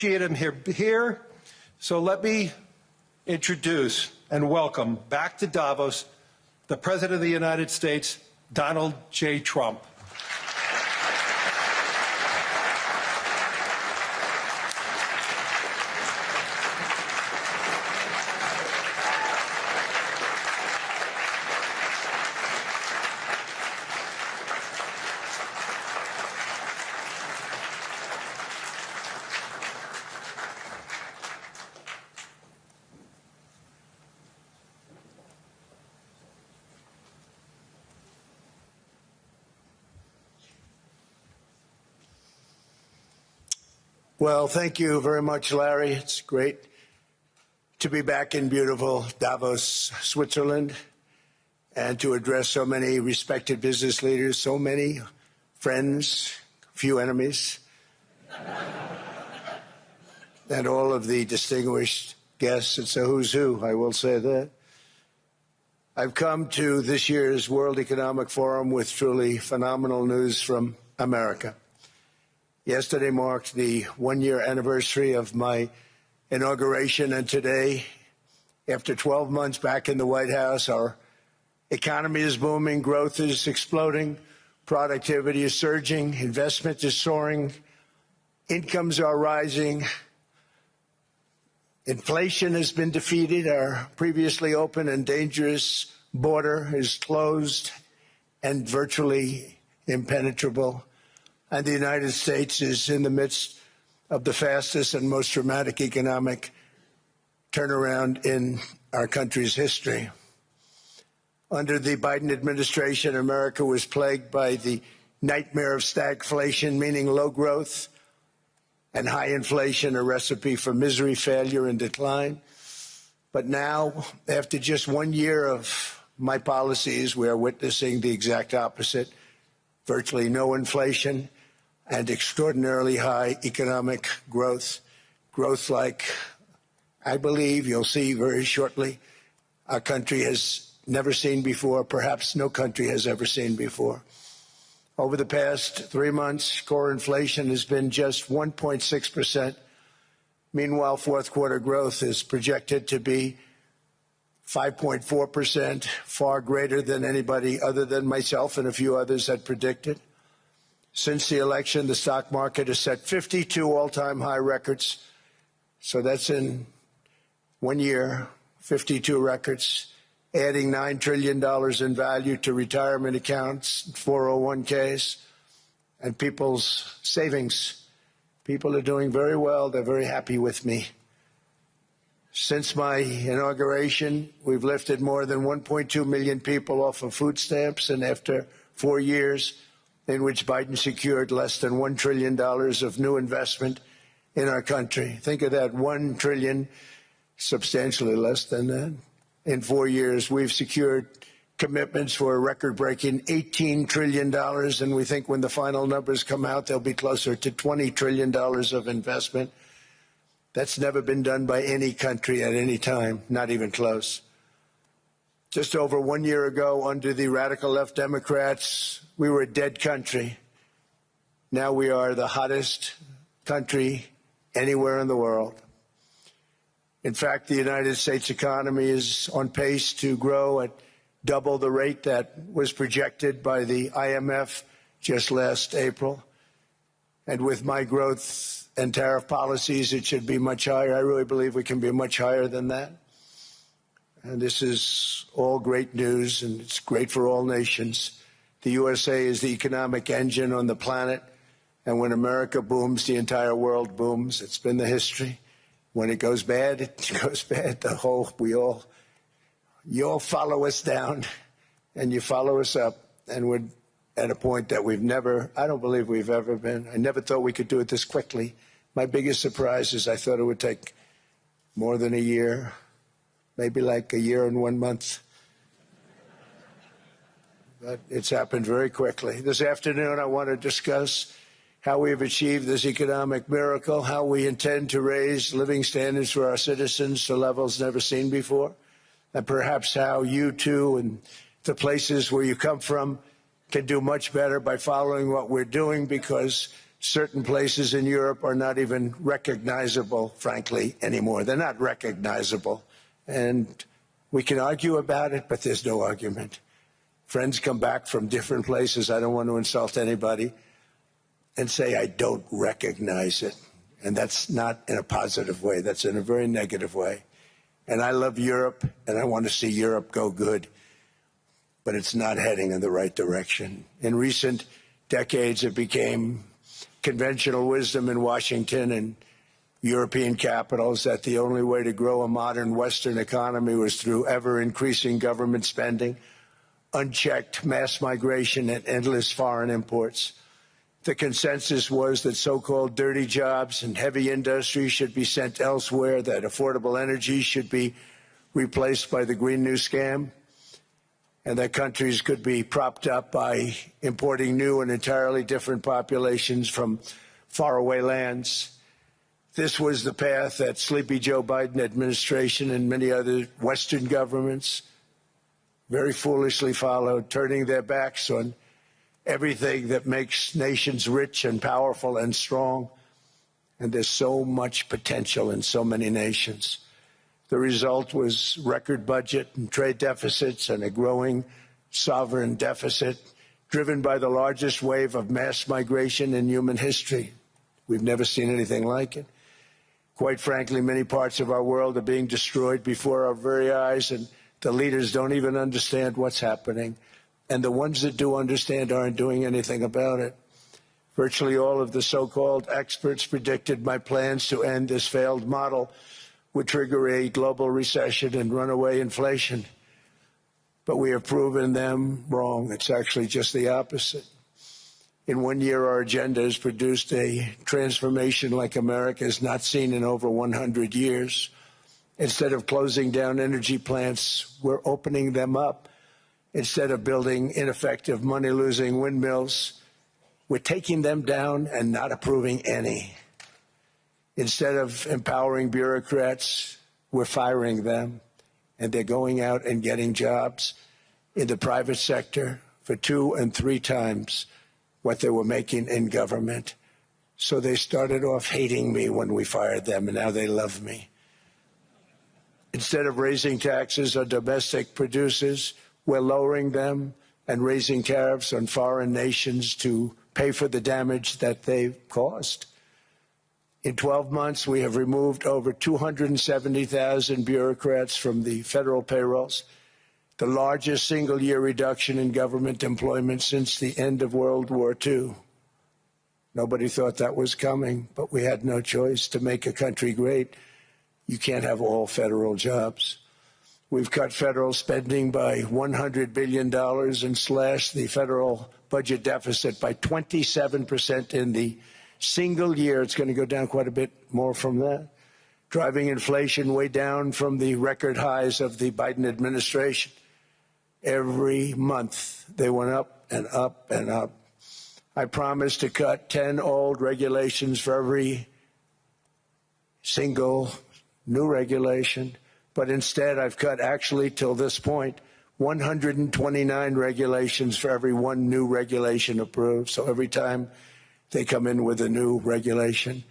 appreciate him here. So let me introduce and welcome back to Davos the President of the United States, Donald J. Trump. Well, thank you very much, Larry. It's great to be back in beautiful Davos, Switzerland, and to address so many respected business leaders, so many friends, few enemies, and all of the distinguished guests. It's a who's who, I will say that. I've come to this year's World Economic Forum with truly phenomenal news from America. Yesterday marked the one-year anniversary of my inauguration, and today, after 12 months back in the White House, our economy is booming, growth is exploding, productivity is surging, investment is soaring, incomes are rising, inflation has been defeated, our previously open and dangerous border is closed and virtually impenetrable. And the United States is in the midst of the fastest and most dramatic economic turnaround in our country's history. Under the Biden administration, America was plagued by the nightmare of stagflation, meaning low growth and high inflation, a recipe for misery, failure, and decline. But now, after just 1 year of my policies, we are witnessing the exact opposite: virtually no inflation and extraordinarily high economic growth, growth like I believe you'll see very shortly our country has never seen before, perhaps no country has ever seen before. Over the past 3 months, core inflation has been just 1.6%. Meanwhile, fourth quarter growth is projected to be 5.4%, far greater than anybody other than myself and a few others had predicted. Since the election, the stock market has set 52 all-time high records. So that's in 1 year, 52 records, adding $9 trillion in value to retirement accounts, 401ks, and people's savings. People are doing very well. They're very happy with me. Since my inauguration, we've lifted more than 1.2 million people off of food stamps, and after 4 years, in which Biden secured less than $1 trillion of new investment in our country. Think of that, $1 trillion, substantially less than that. In 4 years, we've secured commitments for a record-breaking $18 trillion, and we think when the final numbers come out, they'll be closer to $20 trillion of investment. That's never been done by any country at any time, not even close. Just over 1 year ago, under the radical left Democrats, we were a dead country. Now we are the hottest country anywhere in the world. In fact, the United States economy is on pace to grow at double the rate that was projected by the IMF just last April. And with my growth and tariff policies, it should be much higher. I really believe we can be much higher than that. And this is all great news, and it's great for all nations. The USA is the economic engine on the planet, and when America booms, the entire world booms. It's been the history. When it goes bad, it goes bad. You all follow us down, and you follow us up, and we're at a point that I don't believe we've ever been. I never thought we could do it this quickly. My biggest surprise is I thought it would take more than a year. Maybe like a year and 1 month. But it's happened very quickly. This afternoon, I want to discuss how we have achieved this economic miracle, how we intend to raise living standards for our citizens to levels never seen before, and perhaps how you, too, and the places where you come from can do much better by following what we're doing, because Certain places in Europe are not even recognizable, frankly, anymore. They're not recognizable. And we can argue about it, but there's no argument. Friends come back from different places. I don't want to insult anybody and say I don't recognize it. And that's not in a positive way. That's in a very negative way. And I love Europe, and I want to see Europe go good, but it's not heading in the right direction. In recent decades, it became conventional wisdom in Washington and European capitals that the only way to grow a modern Western economy was through ever-increasing government spending, unchecked mass migration, and endless foreign imports. The consensus was that so-called dirty jobs and heavy industry should be sent elsewhere, that affordable energy should be replaced by the Green New Scam, and that countries could be propped up by importing new and entirely different populations from faraway lands. This was the path that sleepy Joe Biden administration and many other Western governments very foolishly followed, turning their backs on everything that makes nations rich and powerful and strong. And there's so much potential in so many nations. The result was record budget and trade deficits and a growing sovereign deficit driven by the largest wave of mass migration in human history. We've never seen anything like it. Quite frankly, many parts of our world are being destroyed before our very eyes, and the leaders don't even understand what's happening. And the ones that do understand aren't doing anything about it. Virtually all of the so-called experts predicted my plans to end this failed model would trigger a global recession and runaway inflation. But we have proven them wrong. It's actually just the opposite. In 1 year, our agenda has produced a transformation like America has not seen in over 100 years. Instead of closing down energy plants, we're opening them up. Instead of building ineffective, money-losing windmills, we're taking them down and not approving any. Instead of empowering bureaucrats, we're firing them, and they're going out and getting jobs in the private sector for 2 and 3 times what they were making in government. So they started off hating me when we fired them, and now they love me. Instead of raising taxes on domestic producers, we're lowering them and raising tariffs on foreign nations to pay for the damage that they've caused. In 12 months, we have removed over 270,000 bureaucrats from the federal payrolls, the largest single-year reduction in government employment since the end of World War II. Nobody thought that was coming, but we had no choice. To make a country great, you can't have all federal jobs. We've cut federal spending by $100 billion and slashed the federal budget deficit by 27% in the single year. It's going to go down quite a bit more from that, driving inflation way down from the record highs of the Biden administration. Every month, they went up and up and up. I promised to cut 10 old regulations for every single new regulation. But instead, I've cut, actually, till this point, 129 regulations for every 1 new regulation approved. So every time they come in with a new regulation,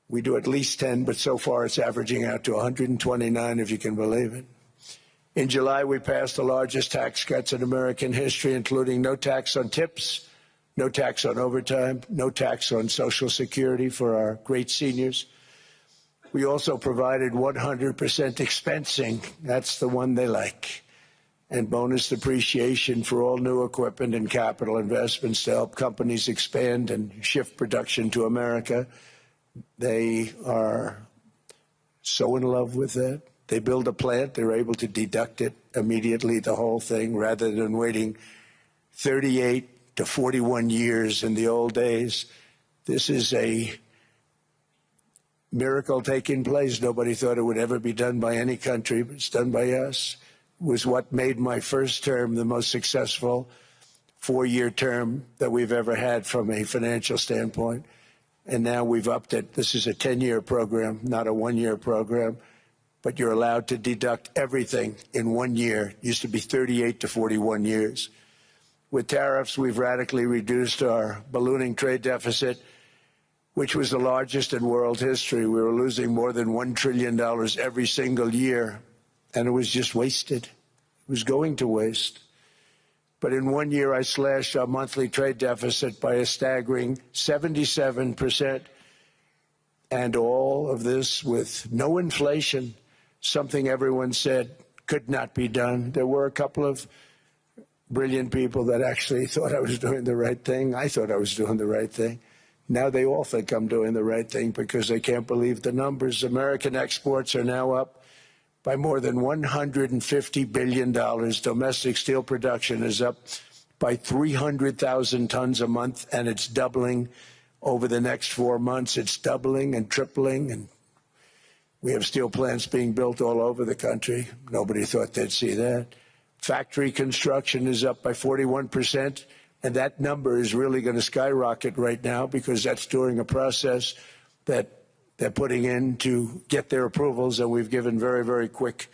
we do at least 10, but so far it's averaging out to 129, if you can believe it. In July, we passed the largest tax cuts in American history, including no tax on tips, no tax on overtime, no tax on Social Security for our great seniors. We also provided 100% expensing, that's the one they like, and bonus depreciation for all new equipment and capital investments to help companies expand and shift production to America. They are so in love with that. They build a plant, they're able to deduct it immediately, the whole thing, rather than waiting 38 to 41 years in the old days. This is a miracle taking place. Nobody thought it would ever be done by any country, but it's done by us. It was what made my first term the most successful 4-year term that we've ever had from a financial standpoint. And now we've upped it. This is a 10-year program, not a 1-year program. But you're allowed to deduct everything in 1 year. It used to be 38 to 41 years. With tariffs, we've radically reduced our ballooning trade deficit, which was the largest in world history. We were losing more than $1 trillion every single year, and it was just wasted. It was going to waste. But in 1 year, I slashed our monthly trade deficit by a staggering 77%. And all of this with no inflation, something everyone said could not be done. There were a couple of brilliant people that actually thought I was doing the right thing. I thought I was doing the right thing. Now they all think I'm doing the right thing because they can't believe the numbers. American exports are now up by more than $150 billion. Domestic steel production is up by 300,000 tons a month, and it's doubling over the next 4 months. It's doubling and tripling, and we have steel plants being built all over the country. Nobody thought they'd see that. Factory construction is up by 41%, and that number is really going to skyrocket right now because that's during a process that they're putting in to get their approvals, and we've given very, very quick,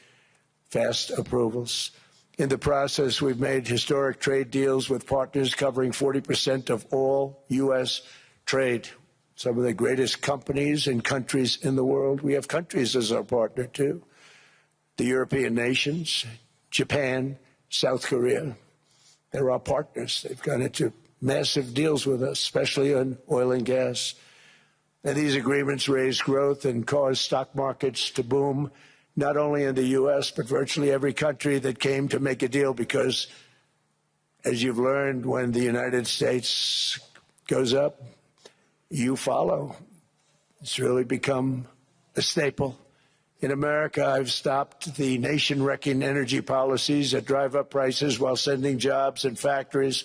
fast approvals. In the process, we've made historic trade deals with partners covering 40% of all U.S. trade. Some of the greatest companies and countries in the world. We have countries as our partner, too. The European nations, Japan, South Korea. They're our partners. They've gone into massive deals with us, especially on oil and gas. And these agreements raise growth and cause stock markets to boom, not only in the U.S., but virtually every country that came to make a deal, because, as you've learned, when the United States goes up, you follow. It's really become a staple. In America, I've stopped the nation-wrecking energy policies that drive up prices while sending jobs and factories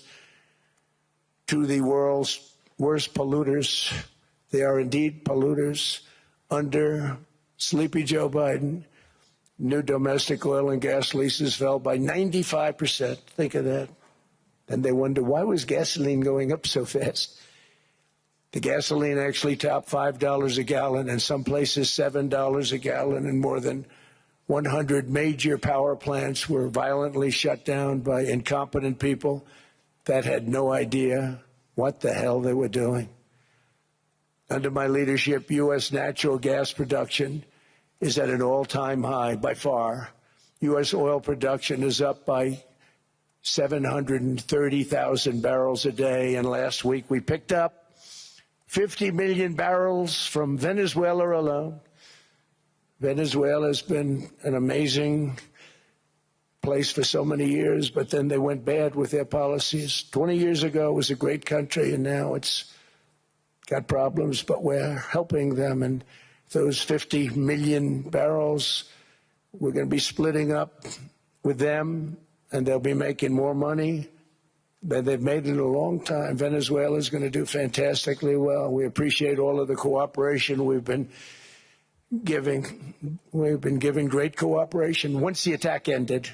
to the world's worst polluters. They are indeed polluters. Under sleepy Joe Biden, new domestic oil and gas leases fell by 95%. Think of that. And they wonder, why was gasoline going up so fast? The gasoline actually topped $5 a gallon, and some places $7 a gallon, and more than 100 major power plants were violently shut down by incompetent people that had no idea what the hell they were doing. Under my leadership, U.S. natural gas production is at an all-time high by far. U.S. oil production is up by 730,000 barrels a day, and last week we picked up 50 million barrels from Venezuela alone. Venezuela has been an amazing place for so many years, but then they went bad with their policies. 20 years ago, it was a great country, and now it's got problems, but we're helping them. And those 50 million barrels, we're going to be splitting up with them, and they'll be making more money than they've made in a long time. Venezuela is going to do fantastically well. We appreciate all of the cooperation we've been giving. We've been giving great cooperation. Once the attack ended,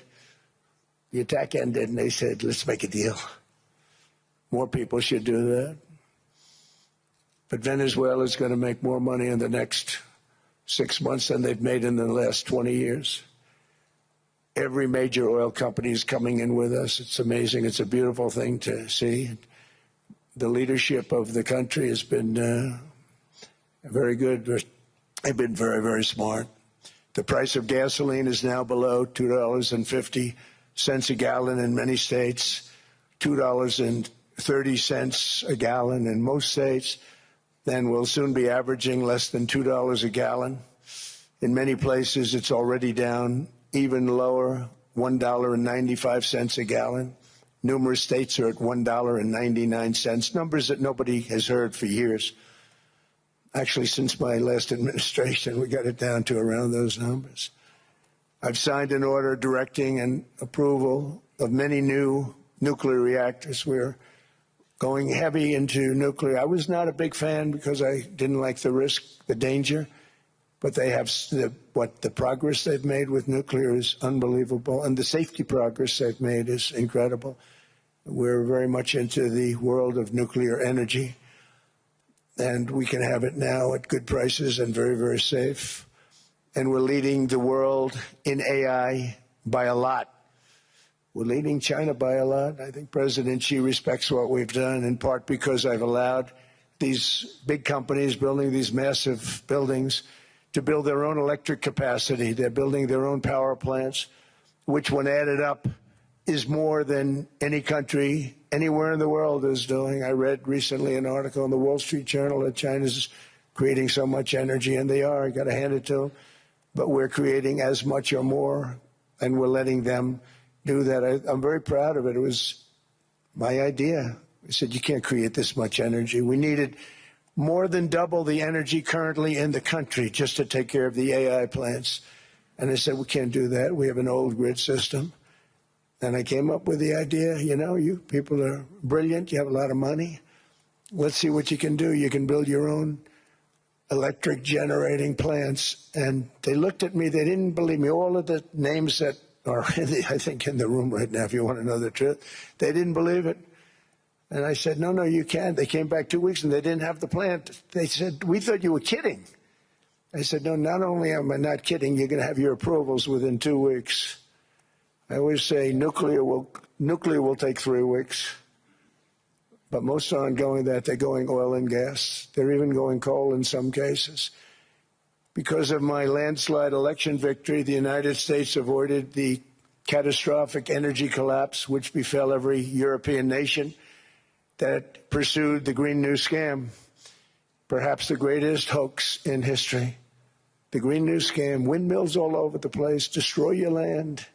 and they said, let's make a deal. More people should do that. But Venezuela is going to make more money in the next 6 months than they've made in the last 20 years. Every major oil company is coming in with us. It's amazing. It's a beautiful thing to see. The leadership of the country has been very good. They've been very, very smart. The price of gasoline is now below $2.50 a gallon in many states, $2.30 a gallon in most states. Then we'll soon be averaging less than $2 a gallon. In many places, it's already down even lower, $1.95 a gallon. Numerous states are at $1.99, numbers that nobody has heard for years. Actually, since my last administration, we got it down to around those numbers. I've signed an order directing an approval of many new nuclear reactors. We're going heavy into nuclear. I was not a big fan because I didn't like the risk, the danger. But they have the progress they've made with nuclear is unbelievable, and the safety progress they've made is incredible. We're very much into the world of nuclear energy, and we can have it now at good prices and very, very safe. And we're leading the world in AI by a lot. We're leading China by a lot. I think President Xi respects what we've done, in part because I've allowed these big companies building these massive buildings to build their own electric capacity. They're building their own power plants, which, when added up, is more than any country anywhere in the world is doing. I read recently an article in the Wall Street Journal that China's creating so much energy, and they are. I got to hand it to them. But we're creating as much or more, and we're letting them do that. I'm very proud of it. It was my idea. I said, you can't create this much energy. We needed more than double the energy currently in the country just to take care of the AI plants. And I said, we can't do that. We have an old grid system. And I came up with the idea, you people are brilliant. You have a lot of money. Let's see what you can do. You can build your own electric generating plants. And they looked at me. They didn't believe me. All of the names that are, I think, in the room right now, if you want to know the truth, they didn't believe it. And I said, no, you can't. They came back 2 weeks and they didn't have the plant. They said, we thought you were kidding. I said, no, not only am I not kidding, you're going to have your approvals within 2 weeks. I always say nuclear will take 3 weeks. But most aren't going that. They're going oil and gas. They're even going coal in some cases. Because of my landslide election victory, the United States avoided the catastrophic energy collapse which befell every European nation that pursued the Green New Scam, perhaps the greatest hoax in history. The Green New Scam, windmills all over the place, destroy your land.